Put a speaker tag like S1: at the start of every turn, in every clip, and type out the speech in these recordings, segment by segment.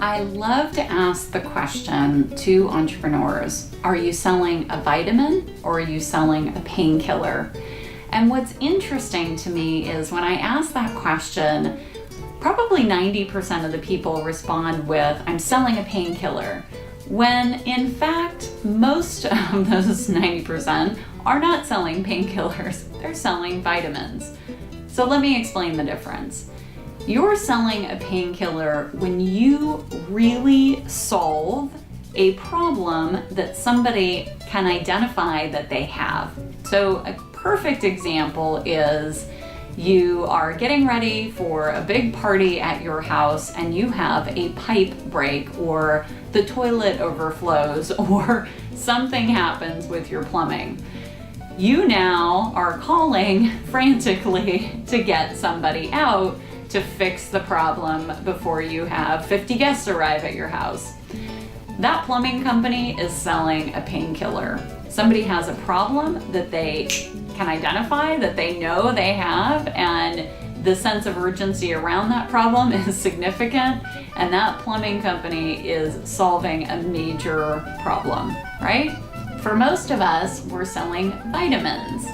S1: I love to ask the question to entrepreneurs, are you selling a vitamin or are you selling a painkiller? And what's interesting to me is when I ask that question, probably 90% of the people respond with, I'm selling a painkiller. When in fact, most of those 90% are not selling painkillers, they're selling vitamins. So let me explain the difference. You're selling a painkiller when you really solve a problem that somebody can identify that they have. So a perfect example is you are getting ready for a big party at your house and you have a pipe break or the toilet overflows or something happens with your plumbing. You now are calling frantically to get somebody out to fix the problem before you have 50 guests arrive at your house. That plumbing company is selling a painkiller. Somebody has a problem that they can identify, that they know they have, and the sense of urgency around that problem is significant, and that plumbing company is solving a major problem, right? For most of us, we're selling vitamins.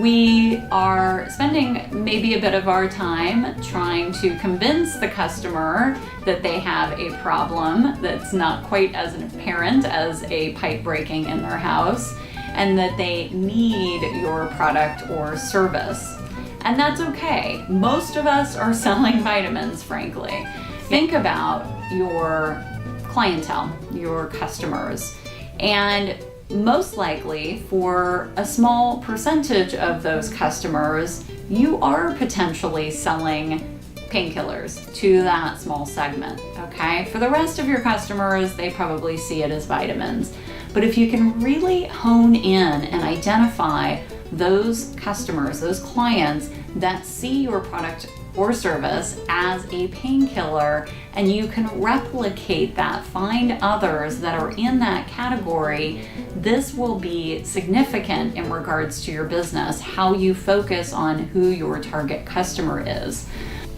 S1: We are spending maybe a bit of our time trying to convince the customer that they have a problem that's not quite as apparent as a pipe breaking in their house and that they need your product or service. And that's okay. Most of us are selling vitamins, frankly. Think about your clientele, your customers, and most likely for a small percentage of those customers, you are potentially selling painkillers to that small segment, okay? For the rest of your customers, they probably see it as vitamins. But if you can really hone in and identify those customers, those clients that see your product or service as a painkiller, and you can replicate that, find others that are in that category, this will be significant in regards to your business, how you focus on who your target customer is.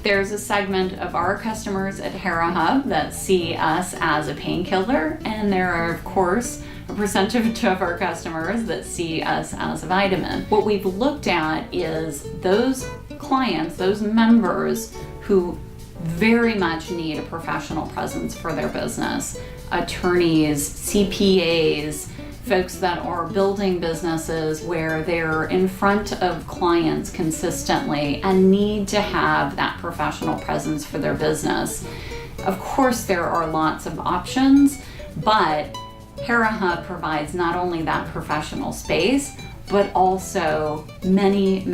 S1: There's a segment of our customers at Hera Hub that see us as a painkiller, and there are, of course, a percentage of our customers that see us as a vitamin. What we've looked at is those clients, those members who very much need a professional presence for their business. Attorneys, CPAs, folks that are building businesses where they're in front of clients consistently and need to have that professional presence for their business. Of course, there are lots of options, but Hera Hub provides not only that professional space, but also many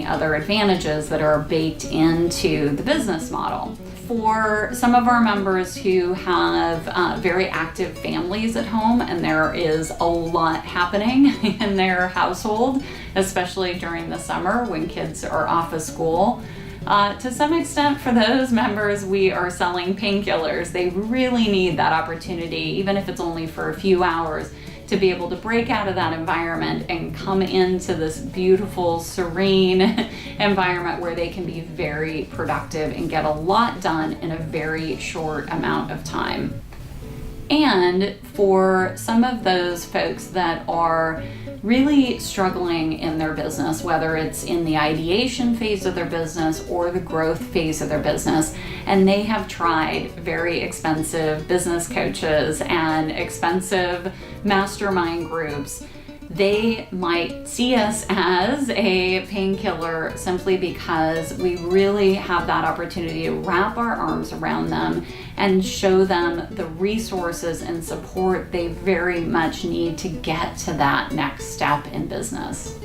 S1: other advantages that are baked into the business model. For some of our members who have very active families at home and there is a lot happening in their household, especially during the summer when kids are off of school, to some extent for those members, we are selling painkillers. They really need that opportunity, even if it's only for a few hours, to be able to break out of that environment and come into this beautiful, serene environment where they can be very productive and get a lot done in a very short amount of time. And for some of those folks that are really struggling in their business, whether it's in the ideation phase of their business or the growth phase of their business, and they have tried very expensive business coaches and expensive mastermind groups, they might see us as a painkiller simply because we really have that opportunity to wrap our arms around them and show them the resources and support they very much need to get to that next step in business.